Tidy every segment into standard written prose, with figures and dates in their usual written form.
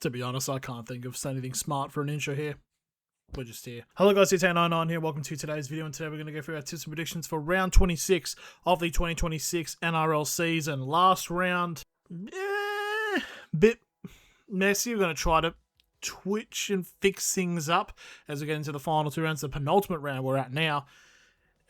To be honest, I can't think of anything smart for an intro here. We're just here. Hello guys, it's 99 here. Welcome to today's video, and today we're going to go through our tips and predictions for round 26 of the 2026 NRL season. Last round, bit messy. We're going to try to twitch and fix things up as we get into the final two rounds, the penultimate round we're at now.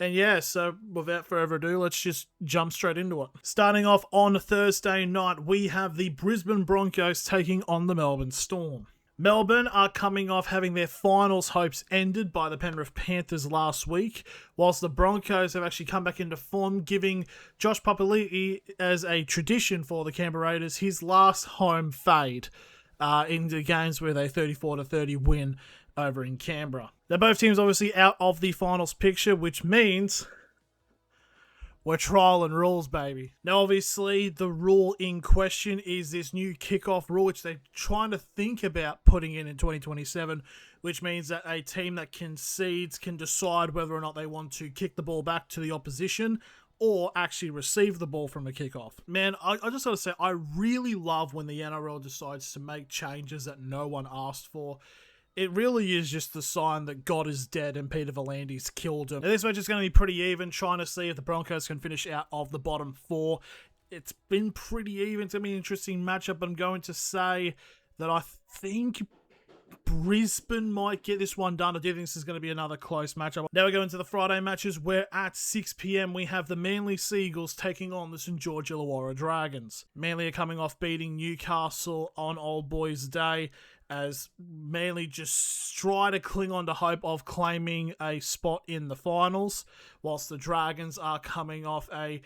And yeah, so without further ado, let's just jump straight into it. Starting off on Thursday night, we have the Brisbane Broncos taking on the Melbourne Storm. Melbourne are coming off having their finals hopes ended by the Penrith Panthers last week, whilst the Broncos have actually come back into form, giving Josh Papali'i, as a tradition for the Canberra Raiders, his last home fade in the games with a 34-30 win over in Canberra. Now, both teams obviously out of the finals picture, which means we're trialing rules, baby. Now, obviously, the rule in question is this new kickoff rule, which they're trying to think about putting in 2027, which means that a team that concedes can decide whether or not they want to kick the ball back to the opposition or actually receive the ball from a kickoff. Man, I just got to say, I really love when the NRL decides to make changes that no one asked for. It really is just the sign that God is dead and Peter V'landys killed him. Now, this match is going to be pretty even, trying to see if the Broncos can finish out of the bottom four. It's been pretty even. It's going to be an interesting matchup, but I'm going to say that I think Brisbane might get this one done. I do think this is going to be another close matchup. Now we go into the Friday matches, where at 6 p.m. we have the Manly Seagulls taking on the St George Illawarra Dragons. Manly are coming off beating Newcastle on Old Boys Day, as Manly just try to cling on to hope of claiming a spot in the finals, whilst the Dragons are coming off a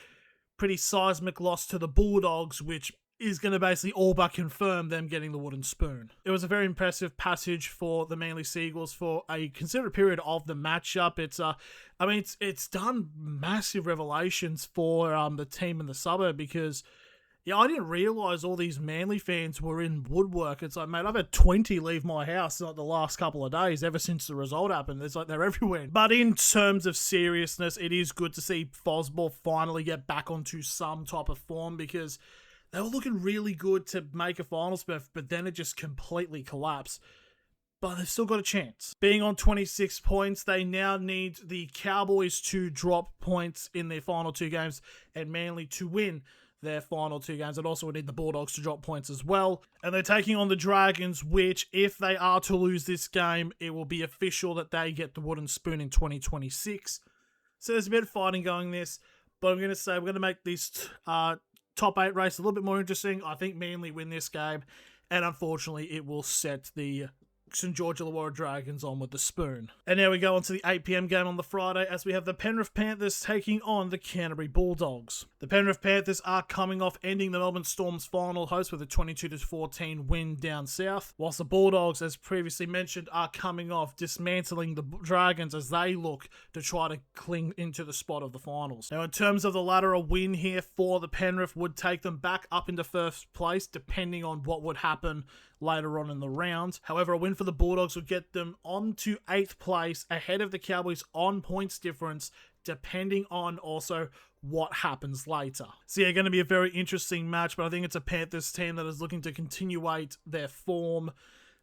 pretty seismic loss to the Bulldogs, which is going to basically all but confirm them getting the wooden spoon. It was a very impressive passage for the Manly Seagulls for a considerable period of the matchup. It's done massive revelations for the team in the suburb, because yeah, I didn't realise all these Manly fans were in woodwork. It's like, mate, I've had 20 leave my house like the last couple of days ever since the result happened. It's like they're everywhere. But in terms of seriousness, it is good to see Fosball finally get back onto some type of form, because they were looking really good to make a finals berth, but then it just completely collapsed. But they've still got a chance. Being on 26 points, they now need the Cowboys to drop points in their final two games and Manly to win their final two games. And also we need the Bulldogs to drop points as well. And they're taking on the Dragons, which, if they are to lose this game, it will be official that they get the wooden spoon in 2026. So there's a bit of fighting going this, but I'm going to say we're going to make this top 8 race a little bit more interesting. I think Manly win this game, and unfortunately it will set the St George Illawarra Dragons on with the spoon. And now we go on to the 8 p.m. game on the Friday, as we have the Penrith Panthers taking on the Canterbury Bulldogs. The Penrith Panthers are coming off ending the Melbourne Storm's final host with a 22-14 win down south, whilst the Bulldogs, as previously mentioned, are coming off dismantling the Dragons as they look to try to cling into the spot of the finals. Now, in terms of the ladder, a win here for the Penrith would take them back up into first place, depending on what would happen later on in the round. However, a win for the Bulldogs would get them on to 8th place, ahead of the Cowboys on points difference, depending on also what happens later. So yeah, going to be a very interesting match, but I think it's a Panthers team that is looking to continuate their form,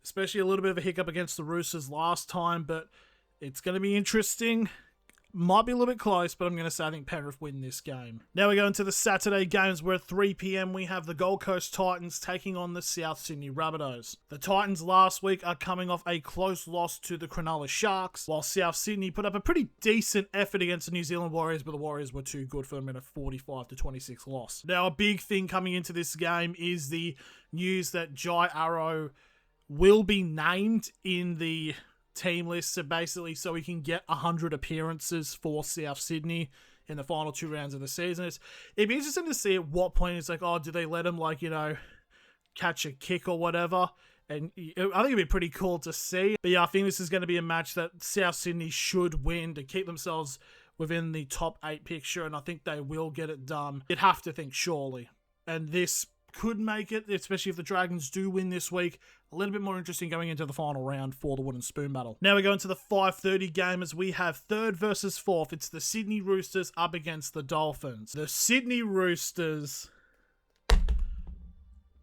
especially a little bit of a hiccup against the Roosters last time, but it's going to be interesting. Might be a little bit close, but I'm going to say I think Penrith win this game. Now we go into the Saturday games, where at 3 p.m. we have the Gold Coast Titans taking on the South Sydney Rabbitohs. The Titans last week are coming off a close loss to the Cronulla Sharks, while South Sydney put up a pretty decent effort against the New Zealand Warriors, but the Warriors were too good for them in a 45-26 loss. Now, a big thing coming into this game is the news that Jai Arrow will be named in the team list, so we can get 100 appearances for South Sydney in the final two rounds of the season. It'd be interesting to see at what point it's like, oh, do they let him, catch a kick or whatever? And I think it'd be pretty cool to see. But yeah, I think this is going to be a match that South Sydney should win to keep themselves within the top 8 picture, and I think they will get it done. You'd have to think, surely. And this could make it, especially if the Dragons do win this week, a little bit more interesting going into the final round for the wooden spoon battle. Now we go into the 5:30 game, as we have 3rd versus 4th. It's the Sydney Roosters up against the Dolphins. The Sydney Roosters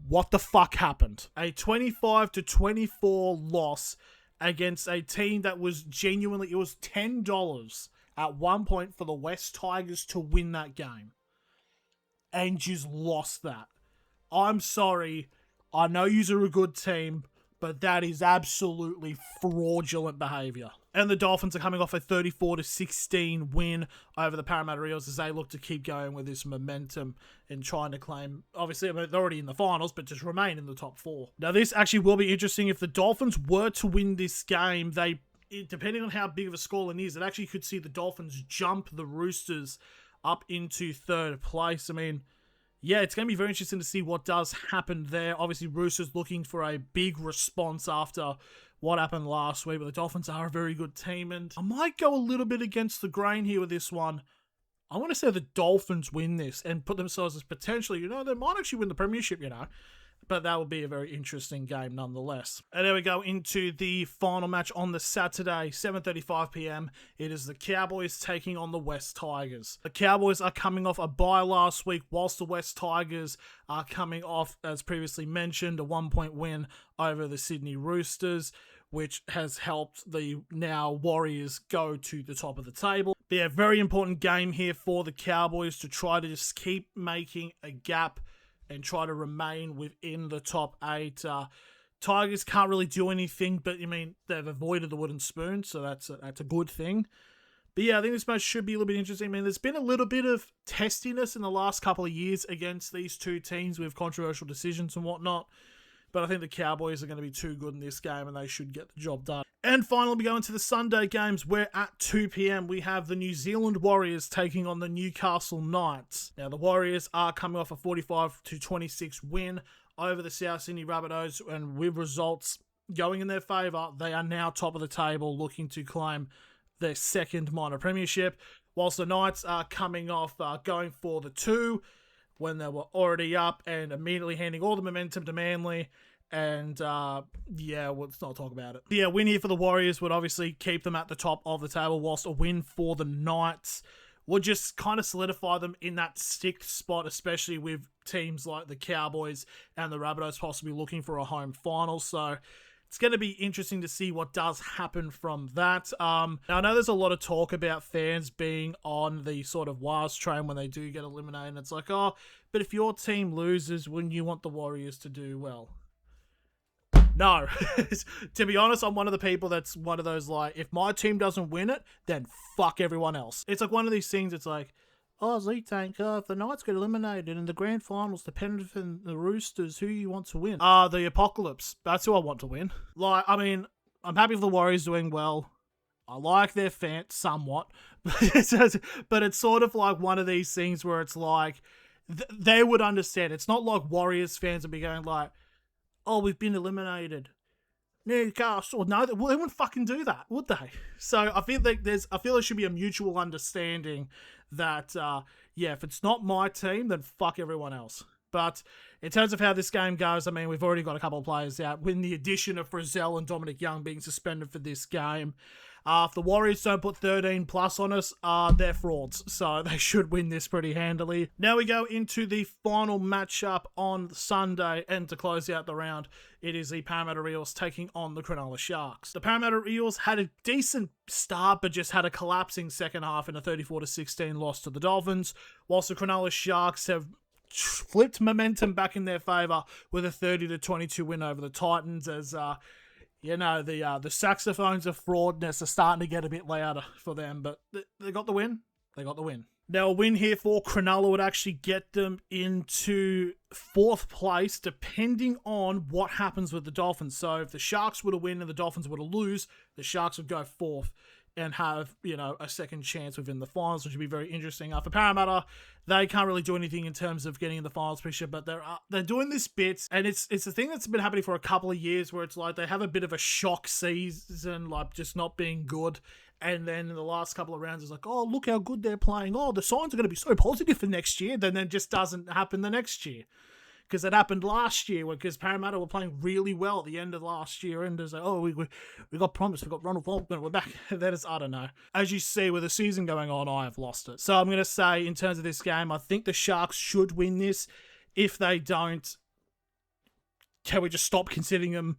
what the fuck happened? A 25-24 loss against a team that was genuinely, it was $10 at one point for the West Tigers to win that game. And just lost that. I'm sorry. I know you're a good team, but that is absolutely fraudulent behaviour. And the Dolphins are coming off a 34-16 win over the Parramatta Eels as they look to keep going with this momentum and trying to claim, obviously, they're already in the finals, but just remain in the top 4. Now, this actually will be interesting. If the Dolphins were to win this game, depending on how big of a scoreline is, it actually could see the Dolphins jump the Roosters up into 3rd place. I mean, yeah, it's going to be very interesting to see what does happen there. Obviously, Roosters looking for a big response after what happened last week, but the Dolphins are a very good team, and I might go a little bit against the grain here with this one. I want to say the Dolphins win this and put themselves as potentially, they might actually win the premiership, but that would be a very interesting game nonetheless. And there we go into the final match on the Saturday, 7:35 p.m. It is the Cowboys taking on the West Tigers. The Cowboys are coming off a bye last week, whilst the West Tigers are coming off, as previously mentioned, a 1-point win over the Sydney Roosters, which has helped the now Warriors go to the top of the table. But yeah, very important game here for the Cowboys to try to just keep making a gap and try to remain within the top 8. Tigers can't really do anything, but they've avoided the wooden spoon, so that's a good thing. But yeah, I think this match should be a little bit interesting. There's been a little bit of testiness in the last couple of years against these two teams with controversial decisions and whatnot. But I think the Cowboys are going to be too good in this game and they should get the job done. And finally, we go into the Sunday games where at 2 p.m. we have the New Zealand Warriors taking on the Newcastle Knights. Now, the Warriors are coming off a 45-26 win over the South Sydney Rabbitohs, and with results going in their favour, they are now top of the table looking to claim their 2nd minor premiership, whilst the Knights are coming off going for the 2 when they were already up and immediately handing all the momentum to Manly. And, let's not talk about it. Yeah, win here for the Warriors would obviously keep them at the top of the table, whilst a win for the Knights would just kind of solidify them in that 6th spot, especially with teams like the Cowboys and the Rabbitohs possibly looking for a home final. So it's going to be interesting to see what does happen from that. Now, I know there's a lot of talk about fans being on the sort of Wars train when they do get eliminated. And it's like, oh, but if your team loses, wouldn't you want the Warriors to do well? No. To be honest, I'm one of the people that's one of those, like, if my team doesn't win it, then fuck everyone else. It's like one of these things, it's like, oh, Z-Tank, if the Knights get eliminated in the grand finals, the Panthers and the Roosters, who you want to win? The Apocalypse. That's who I want to win. Like, I'm happy for the Warriors doing well. I like their fans somewhat. But it's sort of like one of these things where it's like, they would understand. It's not like Warriors fans would be going like, oh, we've been eliminated. Newcastle. No, they wouldn't fucking do that, would they? So I feel like there should be a mutual understanding that, if it's not my team, then fuck everyone else. But in terms of how this game goes, we've already got a couple of players out, with the addition of Frizzell and Dominic Young being suspended for this game. If the Warriors don't put 13 plus on us, they're frauds. So they should win this pretty handily. Now we go into the final matchup on Sunday. And to close out the round, it is the Parramatta Eels taking on the Cronulla Sharks. The Parramatta Eels had a decent start, but just had a collapsing second half in a 34-16 loss to the Dolphins. Whilst the Cronulla Sharks have flipped momentum back in their favour with a 30-22 win over the Titans, as the saxophones of fraudness are starting to get a bit louder for them, but they got the win. They got the win. Now, a win here for Cronulla would actually get them into 4th place, depending on what happens with the Dolphins. So if the Sharks were to win and the Dolphins were to lose, the Sharks would go 4th and have, a second chance within the finals, which would be very interesting. For Parramatta, they can't really do anything in terms of getting in the finals picture, but they're doing this bit, and it's a thing that's been happening for a couple of years, where it's like they have a bit of a shock season, like just not being good, and then in the last couple of rounds, it's like, oh, look how good they're playing. Oh, the signs are going to be so positive for next year. Then it just doesn't happen the next year. Because it happened last year, because Parramatta were playing really well at the end of last year, and it's like, oh, we got promised, we got Ronald Faulkner, we're back. That is, I don't know. As you see, with the season going on, I have lost it. So I'm going to say, in terms of this game, I think the Sharks should win this. If they don't, can we just stop considering them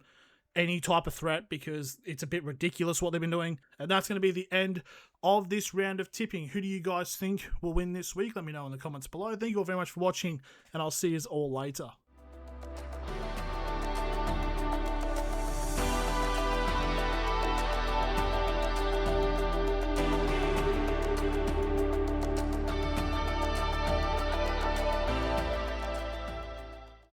any type of threat, because it's a bit ridiculous what they've been doing. And that's going to be the end of this round of tipping. Who do you guys think will win this week? Let me know in the comments below. Thank you all very much for watching, and I'll see you all later.